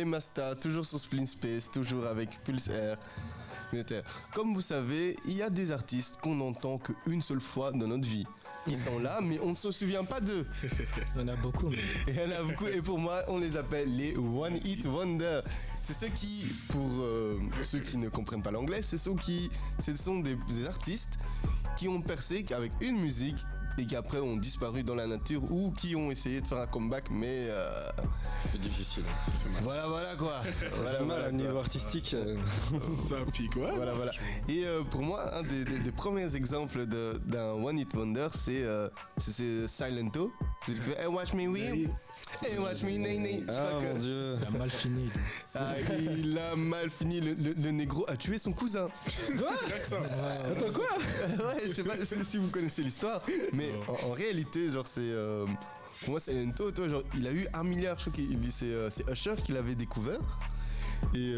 Masta, toujours sur Split Space, toujours avec Pulse Air. Comme vous savez, il y a des artistes qu'on n'entend qu'une seule fois dans notre vie. Ils sont là, mais on ne se souvient pas d'eux. Il y en a beaucoup. Et pour moi, on les appelle les One Hit Wonder. C'est ceux qui, pour ceux qui ne comprennent pas l'anglais, ce sont des artistes qui ont percé avec une musique et qui après ont disparu dans la nature ou qui ont essayé de faire un comeback, mais c'est difficile. Voilà quoi. Voilà, mal à niveau artistique. Ça pique, ouais. Voilà. Et pour moi, un des premiers exemples d'un One Hit Wonder, c'est Silento. C'est Hey Watch Me Win. Hey Watch Me Nay. Mon Dieu. Il a mal fini. Il a mal fini. Le négro a tué son cousin. Quoi? Attends, quoi? Ouais, je sais pas si vous connaissez l'histoire, mais en réalité, genre c'est pour moi Silento, toi, genre il a eu 1 milliard, je crois que c'est Usher qui l'avait découvert. Et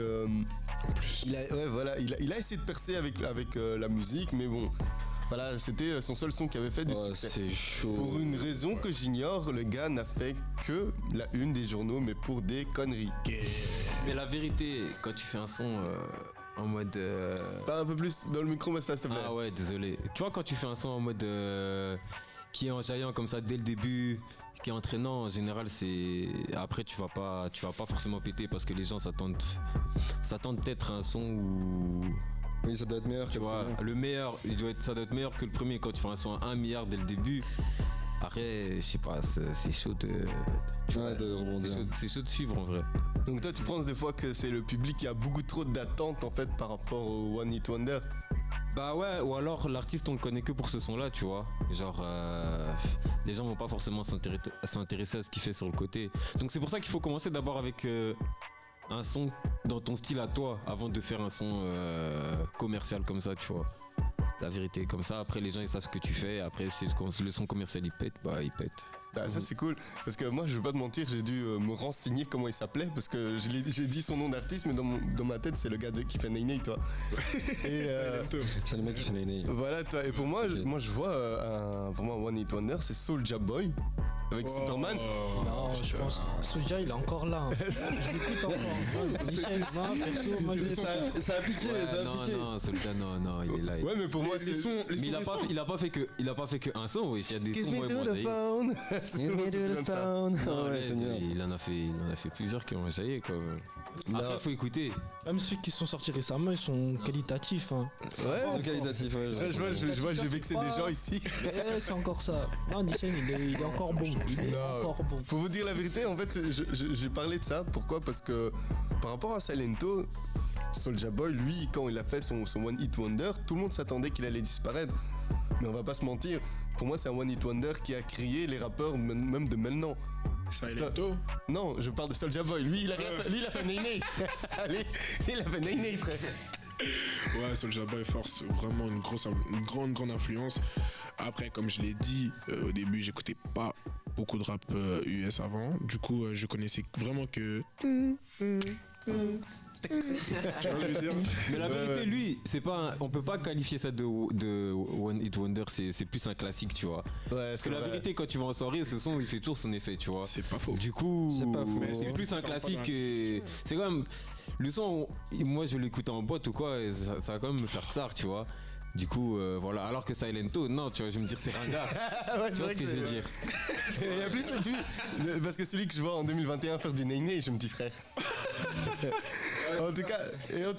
en plus, il a essayé de percer avec la musique, mais bon, voilà, c'était son seul son qui avait fait du succès. C'est chaud. Pour une raison que j'ignore, le gars n'a fait que la une des journaux, mais pour des conneries. Mais la vérité, quand tu fais un son en mode. Pas un peu plus dans le micro, Masta, s'il te plaît. Ah ouais, désolé. Tu vois, quand tu fais un son en mode qui est enjaillant comme ça dès le début, qui est entraînant, en général, c'est. Après, tu vas pas forcément péter parce que les gens s'attendent peut-être à un son où. Oui, ça doit être meilleur. Tu vois, le meilleur, ça doit être meilleur que le premier. Quand tu fais un son à 1 milliard dès le début, après, je sais pas, c'est chaud de. De rebondir. C'est chaud de suivre en vrai. Donc toi, tu penses des fois que c'est le public qui a beaucoup trop d'attentes en fait par rapport au One Hit Wonder? Bah ouais, ou alors l'artiste on le connaît que pour ce son là, tu vois. Genre les gens vont pas forcément s'intéresser à ce qu'il fait sur le côté. Donc c'est pour ça qu'il faut commencer d'abord avec un son dans ton style à toi avant de faire un son commercial comme ça, tu vois. La vérité, comme ça, après les gens ils savent ce que tu fais, après quand le son commercial il pète, bah il pète. Bah ça c'est cool, parce que moi je vais pas te mentir, j'ai dû me renseigner comment il s'appelait, parce que j'ai dit son nom d'artiste, mais dans ma tête c'est le gars qui fait Ney Ney, toi. Et c'est le mec qui fait Ney Ney. Voilà, toi, et pour moi, je vois pour moi One Hit Wonder, c'est Soulja Boy avec Superman. Non, je pense Soulja il est encore là. Je l'écoute encore. Ça a piqué, Non, Soulja non, il est là. Ouais, mais pour moi c'est mais il a pas fait que un son, oui, il y a des Kiss sons me to the phone. Il en a fait plusieurs qui ont jailli quoi. Après faut écouter. Même ceux qui sont sortis récemment, ils sont qualitatifs. Hein. Ouais, ils sont qualitatifs. Je vois, j'ai vexé des gens ici. C'est encore ça. Non, Nishan, il est encore bon. Pour vous dire la vérité, en fait, j'ai parlé de ça. Pourquoi? Parce que par rapport à Silento, Soulja Boy, lui, quand il a fait son One Hit Wonder, tout le monde s'attendait qu'il allait disparaître. Mais on va pas se mentir, pour moi c'est un One Hit Wonder qui a créé les rappeurs même de maintenant. Silento? Non, je parle de Soulja Boy. Lui, il a fait Ney Ney. Il a fait Ney Ney, frère. Ouais, Soulja Boy force vraiment une grande influence. Après, comme je l'ai dit au début, j'écoutais pas beaucoup de rap US avant. Du coup, je connaissais vraiment que. Mais la vérité, lui, c'est pas on peut pas qualifier ça de One Hit Wonder, c'est plus un classique, tu vois. Ouais, parce que la vérité, quand tu vas en soirée, ce son il fait toujours son effet, tu vois. C'est pas faux. Du coup, c'est plus un Ça classique. C'est quand même le son. Moi, je l'écoute en boîte ou quoi, et ça va quand même me faire tsar, tu vois. Du coup, voilà. Alors que Silento, non, tu vois, je vais me dire c'est ringard. Ouais, c'est vrai que je veux dire. Il y a plus parce que celui que je vois en 2021 faire du Ney Ney, je me dis frère. En tout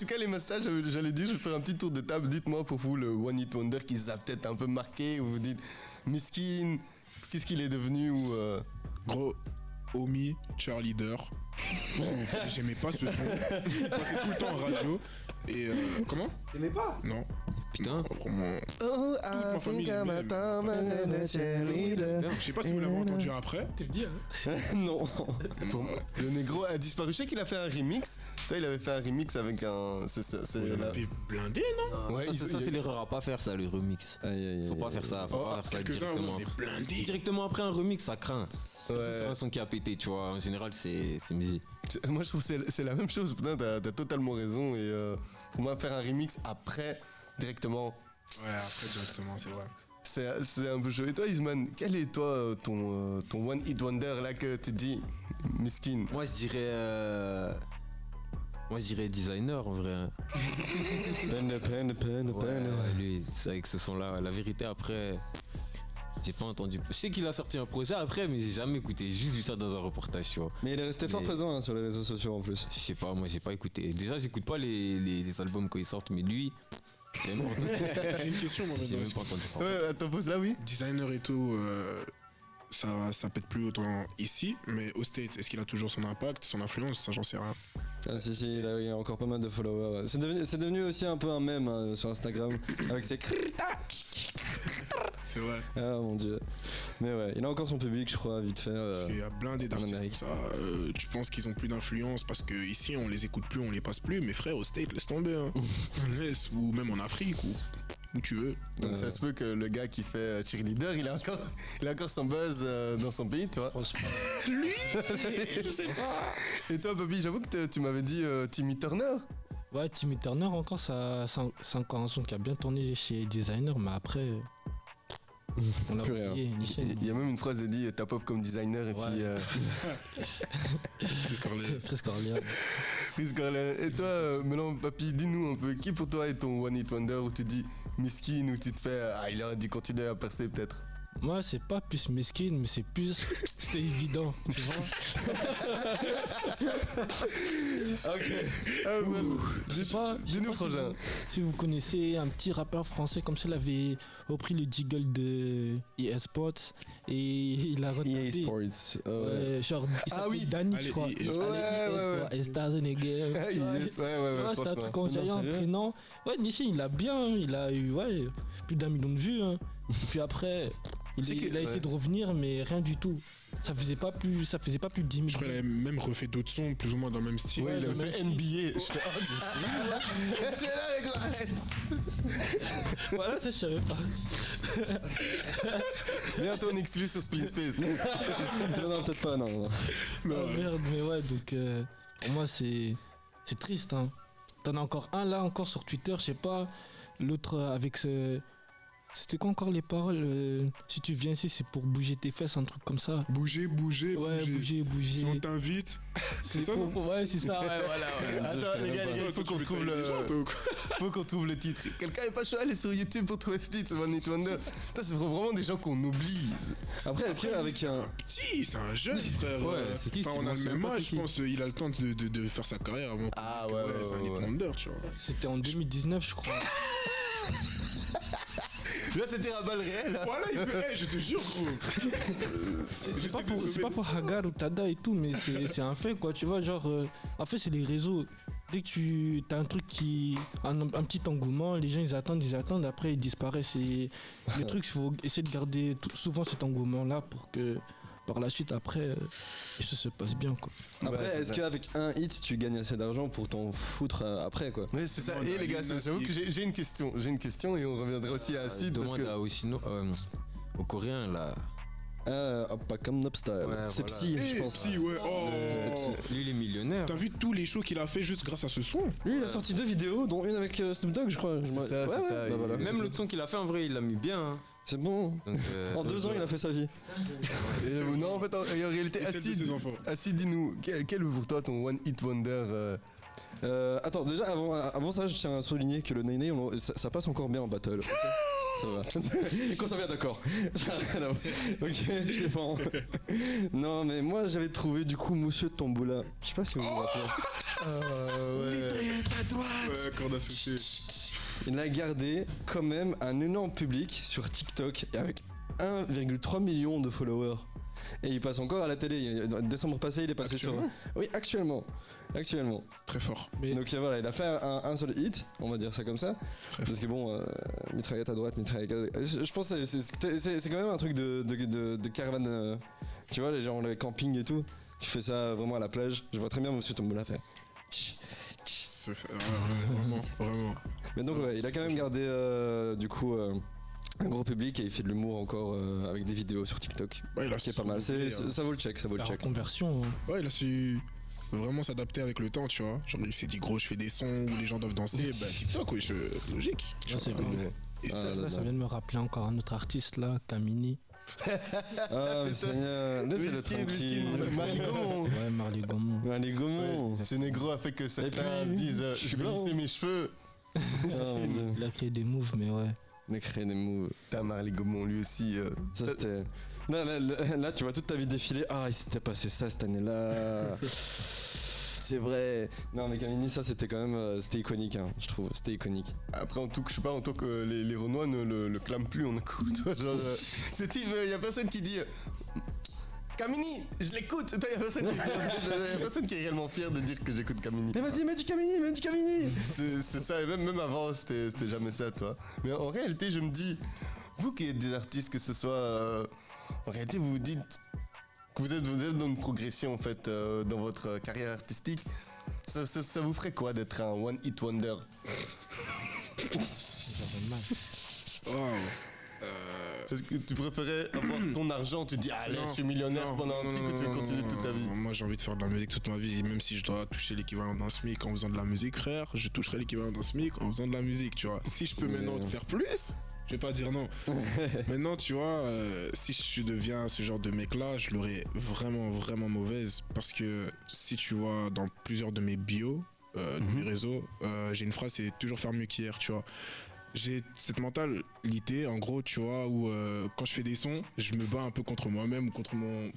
cas, les Mastas, j'allais dire, je vais faire un petit tour de table. Dites-moi pour vous le One Hit Wonder qui vous a peut-être un peu marqué, ou vous dites Miskin, qu'est-ce qu'il est devenu ou Gros, Omi, cheerleader. J'aimais pas ce son. Il passait tout le temps en radio. Et comment? T'aimais pas? Non. Putain. Oh, I think I'm a Thomas and a cheerleader. Je sais pas si vous l'avez entendu après. Tu me dis, hein? Non. Le négro a disparu. Je sais qu'il a fait un remix. Toi, il avait fait un remix avec un. Il avait blindé, non? Ouais, ça c'est l'erreur à pas faire, ça, le remix. Faut pas faire ça, directement. Directement après un remix, ça craint. C'est un son qui a pété, tu vois. En général, c'est musique. Moi, je trouve que c'est la même chose. Putain, t'as totalement raison. Et pour moi, faire un remix après, directement. Ouais, après, directement, c'est vrai. C'est un peu chaud. Et toi, Isman, quel est toi ton One Hit Wonder là que tu dis Miskin. Moi, je dirais designer en vrai. Peine. Ouais, lui, c'est avec ce son-là. La vérité, après, j'ai pas entendu. Je sais qu'il a sorti un projet après, mais j'ai jamais écouté. J'ai juste vu ça dans un reportage, tu vois. Mais il est resté fort Mais- présent sur les réseaux sociaux en plus. Je sais pas, moi, j'ai pas écouté. Déjà, j'écoute pas les albums quand ils sortent, mais lui, j'ai même pas entendu. J'ai une question, moi, J'ai maintenant. même pas entendu. Ouais, attends, pose là, oui. Designer et tout, ça pète plus autant ici, mais au States, est-ce qu'il a toujours son impact, son influence? Ça, j'en sais rien. Ah, si, il a encore pas mal de followers. C'est devenu aussi un peu un mème hein, sur Instagram avec ses. C'est vrai. Ah mon dieu. Mais ouais, il a encore son public, je crois, vite fait. Parce qu'il y a blindé d'artistes Amérique. comme ça. Tu penses qu'ils ont plus d'influence parce que ici on les écoute plus, on les passe plus. Mais frère, au State, laisse tomber. Hein. Laisse, ou même en Afrique, ou où tu veux. Donc ça se peut que le gars qui fait cheerleader, il a encore son buzz dans son pays, tu vois. Franchement. Je sais pas. Et toi, Bobby, j'avoue que tu m'avais dit Timmy Turner. Ouais, Timmy Turner, encore, c'est encore un son qui a bien tourné chez Designer, mais après, on a Plus rien. oublié, Michel. Il y a même une phrase qui dit t'as pop comme designer et Ouais. puis Chris Corley. Presque Orléans. Chris Corley. Et toi, maintenant, papy, dis-nous un peu, qui pour toi est ton One Hit Wonder où tu dis miskin, où tu te fais il aurait dû continuer à percer peut-être. Moi, c'est pas plus mesquin, mais c'est plus. C'était évident, tu vois. Ok. Je sais pas. Dis-nous, si frangin. si vous connaissez un petit rappeur français comme ça, il avait repris le jiggle de EA Sports et il a EA retapé. Sports. Ouais, genre, il Ah s'appelait oui. Danny, Allez, je crois. EA Allez, Sports. EA Ouais, Sports, et Stars and Again. Ah, yes, ouais, Ouais, c'était un truc en Non, un sérieux prénom. Ouais, Nishi, il a bien, il a eu plus d'1 million de vues. Hein. Et puis après, Je sais il a que- essayé de revenir, mais rien du tout. Ça faisait pas plus de 10 000 Je crois qu'il avait même refait d'autres sons, plus ou moins dans le même style. Ouais, il a le fait même NBA. Je fais, j'ai là avec la Reds. Voilà, ça je savais pas. Bientôt on exclut sur Split Space. Non, peut-être pas, non. Ah, merde, mais ouais, donc pour moi c'est triste. Hein. T'en as encore un là, encore sur Twitter, je sais pas. L'autre avec ce. C'était quoi encore les paroles si tu viens ici, c'est pour bouger tes fesses, un truc comme ça. Bouger. Ouais, bouger. Si on t'invite, C'est ça, ouais, c'est ça, ouais, voilà. Ouais. Attends, les gars, il faut qu'on trouve faut qu'on trouve le titre. Quelqu'un est pas chaud à aller sur YouTube pour trouver ce titre, c'est One Hit Wonder. Putain, c'est vraiment des gens qu'on oublie. Après, est-ce qu'avec un. petit, c'est un jeune frère. Ouais, c'est qui, Enfin, Steve on a le Martin, même pas âge, c'est je qui. pense. Il a le temps de faire sa carrière avant. Ah, parce que, ouais, c'est un ouais, hit ouais. wonder, tu vois. C'était en 2019, je crois. Là, c'était à balle réelle. Hein. Voilà, il fait, je te jure, gros. C'est pas pour Hagar ou Tada et tout, mais c'est un fait, quoi. Tu vois, genre, en fait, c'est les réseaux. Dès que tu as un truc qui. Un petit engouement, les gens ils attendent, après ils disparaissent. Et le truc, il faut essayer de garder souvent cet engouement-là pour que par la suite, après, les choses se passent bien, quoi. Après, Ouais, c'est est-ce ça. qu'avec un hit, tu gagnes assez d'argent pour t'en foutre après, quoi? Ouais, c'est ça. Et les gars, j'avoue que j'ai une question. J'ai une question et on reviendra aussi à Sid parce Demande que. à aux Coréens là. Pas comme Nobstyle. Ouais, C'est voilà. Psy, je pense. Si, ouais. Oh. Lui, il est millionnaire. T'as vu tous les shows qu'il a fait juste grâce à ce son? Lui, il a sorti 2 vidéos, dont une avec Snoop Dogg, je crois. C'est ça, c'est ça, bah voilà. Même l'autre son qu'il a fait en vrai, il l'a mis bien. Hein. C'est bon. Donc, En 2 ans, il a fait sa vie. Non, en fait, en réalité, Et celle de Acid, ses enfants. Acid, dis-nous, quel est pour toi ton One Hit Wonder Attends, déjà, avant ça, je tiens à souligner que le Nene, ça passe encore bien en battle. ok ça va. Qu'on soit bien d'accord. Ok, je défends. Non, mais moi, j'avais trouvé du coup Monsieur Tombola. Je sais pas si vous vous rappelez. Ouais, corde associée. Il a gardé quand même un énorme public sur TikTok et avec 1,3 million de followers. Et il passe encore à la télé. En décembre passé, il est passé sur. Oui, actuellement. Très fort. Mais Donc voilà, il a fait un seul hit, on va dire ça comme ça. Parce que bon, mitraillette à droite, mitraillette à gauche. Je pense que c'est quand même un truc de caravane. Tu vois, les gens, le camping et tout. Tu fais ça vraiment à la plage. Je vois très bien Monsieur Tombola faire. Vraiment. Mais donc, ouais, il a quand même gardé du coup un gros public et il fait de l'humour encore avec des vidéos sur TikTok. Ouais, il a Qui est su pas mal. se renouveler, Ça vaut le check, ça vaut le la check. reconversion, hein. Ouais, il a su vraiment s'adapter avec le temps, tu vois. Genre, il s'est dit, gros, je fais des sons où les gens doivent danser. Bah, TikTok, oui, logique. tu Ouais, c'est vois. vrai. Et Ah, Steph, Ça vient de me rappeler encore un autre artiste là, Kamini. Ah, mais Seigneur, laissez-le Whisky, tranquille. Marley Gaumont. Ouais, Marley Gaumont. Allez, Gaumont. Ce négro a fait que certains puis, se disent je suis je vais blanc. lisser mes cheveux. Oh, mon Dieu. Il a créé des moves, mais ouais. Le créer des moves. T'as Marley Gaumont lui aussi. Ça, c'était. Là, tu vois toute ta vie défiler. Ah, il s'était passé ça cette année-là. C'est vrai. Non, mais Kamini, ça, c'était quand même. C'était iconique, hein, je trouve. C'était iconique. Après, je sais pas, en tant que les Renois ne le clament plus en un coup. Toi, genre, y a personne qui dit Kamini, je l'écoute. Toi, y a personne qui est réellement fier de dire que j'écoute Kamini. Mais vas-y, mets du Kamini. C'est ça, et même avant, c'était jamais ça, toi. Mais en réalité, je me dis, vous qui êtes des artistes, que ce soit. En réalité, vous vous dites que vous êtes dans une progression, en fait, dans votre carrière artistique. Ça vous ferait quoi d'être un one hit wonder? Wow. Est-ce que tu préférais avoir ton argent, tu dis allez, Non, je suis millionnaire non, pendant un non, truc non, que tu veux non, continuer non, toute ta non, vie? non. Moi j'ai envie de faire de la musique toute ma vie et même si je dois toucher l'équivalent d'un SMIC en faisant de la musique, frère, je toucherai l'équivalent d'un SMIC en faisant de la musique, tu vois. Si je peux maintenant faire plus, je vais pas dire non. Maintenant, tu vois, si je deviens ce genre de mec-là, je l'aurais vraiment, vraiment mauvaise parce que si tu vois dans plusieurs de mes bios, de mes réseaux, j'ai une phrase, c'est toujours faire mieux qu'hier, tu vois. J'ai cette mentalité, en gros, tu vois, où quand je fais des sons, je me bats un peu contre moi-même ou contre mon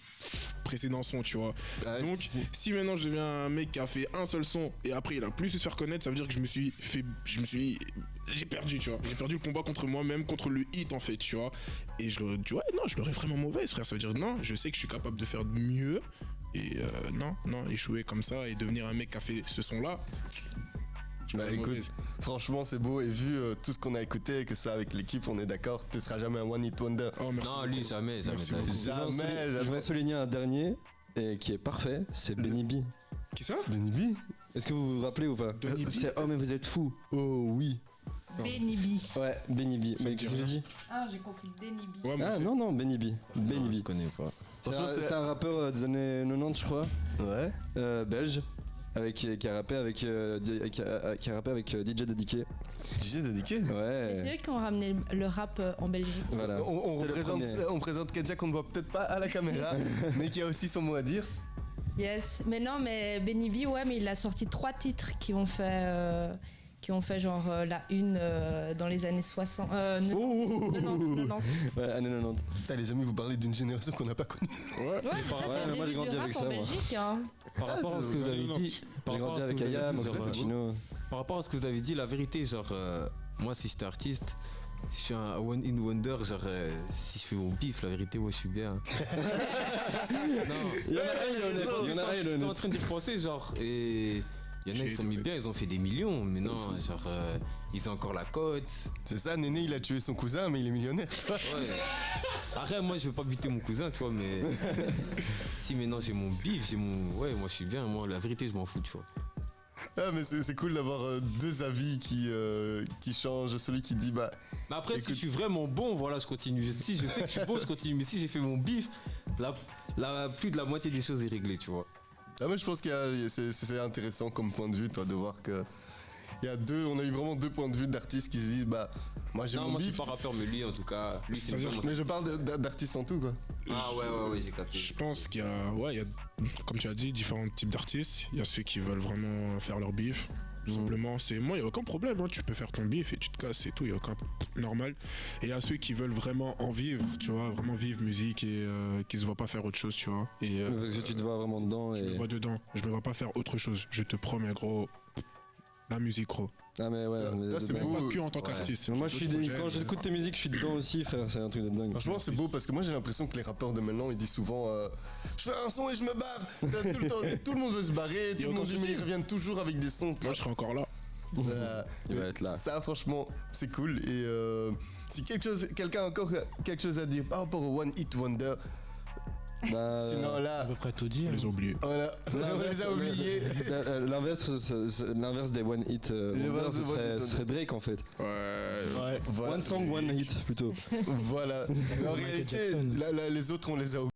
précédent son, tu vois. Ah, Donc, si maintenant je deviens un mec qui a fait un seul son et après il a plus se faire connaître, ça veut dire que j'ai perdu, tu vois. J'ai perdu le combat contre moi-même, contre le hit, en fait, tu vois. Et je l'aurais vraiment mauvaise, frère. Ça veut dire, non, je sais que je suis capable de faire mieux. Et non, échouer comme ça et devenir un mec qui a fait ce son-là. Bah écoute, franchement c'est beau et vu tout ce qu'on a écouté et que ça avec l'équipe on est d'accord, tu seras jamais un one hit wonder. Oh, merci. Non, lui, jamais. Merci t'as vu. beaucoup. Jamais, Je vais souligner un dernier et qui est parfait, c'est Benny B. Qui ça? Benny B. Est-ce que vous vous rappelez ou pas? Benny B. C'est Oh mais vous êtes fous. Oh oui. Benny B. Ouais, Benny B. Mais qu'est-ce que j'ai dit? Ah, j'ai compris Benny B. Ouais, moi Ah aussi. non, Benny B. Benny Non, je B. connais pas. Franchement, C'est un rappeur des années 90, je crois, Ouais. belge, qui a rappé avec DJ Dediqué. DJ dédiqué. Mais c'est Ouais. eux qui ont ramené le rap en Belgique. Voilà. On présente Kedia qu'on ne voit peut-être pas à la caméra, mais qui a aussi son mot à dire. Yes. Mais non, mais Benny B, ouais, mais il a sorti 3 titres qui ont fait genre la une dans les années 60. 90. Ouais, années 90. Putain, les amis, vous parlez d'une génération qu'on n'a pas connue. Ouais, mais ça c'est mais moi, le j'ai début grandi du rap avec en ça, moi. Belgique. Hein. Par rapport à ce que vous avez dit, J'ai grandi avec Ayam, genre, André Zacchino. par rapport à ce que vous avez dit, la vérité, genre, moi, si j'étais artiste, si je suis un one in wonder, genre, si je fais mon bif, la vérité, moi, je suis bien. Non, Il y en a un, il est honnête. Il y en a un, il est j'étais en honnête. train d'y repenser, genre, et il y en a, ils sont mis bien, ils ont fait des millions, mais non, genre, ils ont encore la cote. C'est ça, Néné, il a tué son cousin, mais il est millionnaire. toi. Ouais. Après, moi, je veux pas buter mon cousin, tu vois, mais si maintenant j'ai mon bif, ouais, moi, je suis bien, moi, la vérité, je m'en fous, tu vois. Ah, mais c'est cool d'avoir deux avis qui changent. Celui qui dit, bah, Mais après, Écoute. si je suis vraiment bon, voilà, je continue. Si je sais que je suis bon, je continue. Mais si j'ai fait mon bif, plus de la moitié des choses est réglée, tu vois. ah, mais je pense c'est intéressant comme point de vue, toi, de voir que. On a eu vraiment deux points de vue d'artistes qui se disent, bah, moi j'ai Non, mon moi je suis bif, pas rappeur, mais lui en tout cas, lui c'est C'est-à-dire vraiment- mais je parle d'artistes en tout, quoi. Ah ouais, j'ai capté. Je pense qu'il y a, comme tu as dit, différents types d'artistes. Il y a ceux qui veulent vraiment faire leur bif. Tout simplement, moi, il n'y a aucun problème. Hein. Tu peux faire ton bif et tu te casses, c'est tout. Il n'y a aucun normal. Et il y a ceux qui veulent vraiment en vivre, tu vois, vraiment vivre musique et qui se voient pas faire autre chose, tu vois. Et Parce que tu te vois vraiment dedans. je me Et... vois dedans. Je me vois pas faire autre chose. Je te promets, gros. La musique, gros. Ah, mais ouais. mais là, c'est dedans. beau. Pas que en tant qu'artiste. Moi, J'ai d'autres projets, quand j'écoute tes musiques, je suis dedans aussi, frère. C'est un truc de dingue. Franchement, c'est beau parce que moi j'ai l'impression que les rappeurs de maintenant ils disent souvent je fais un son et je me barre. Tout le temps, tout le monde veut se barrer, tout le monde dit mais ils reviennent toujours avec des sons. Moi, je serai encore là. Il va être là. Ça, franchement, c'est cool. Et si quelqu'un a encore quelque chose à dire par rapport au One Hit Wonder, Bah, sinon À là, peu près tout dit. On les a oubliés. on les a oubliés. L'inverse des one hit wonders, ce serait Drake en fait. Ouais. Voilà. One song, one hit plutôt. Voilà. Mais en Michael réalité, Jackson. là, les autres, on les a oubliés.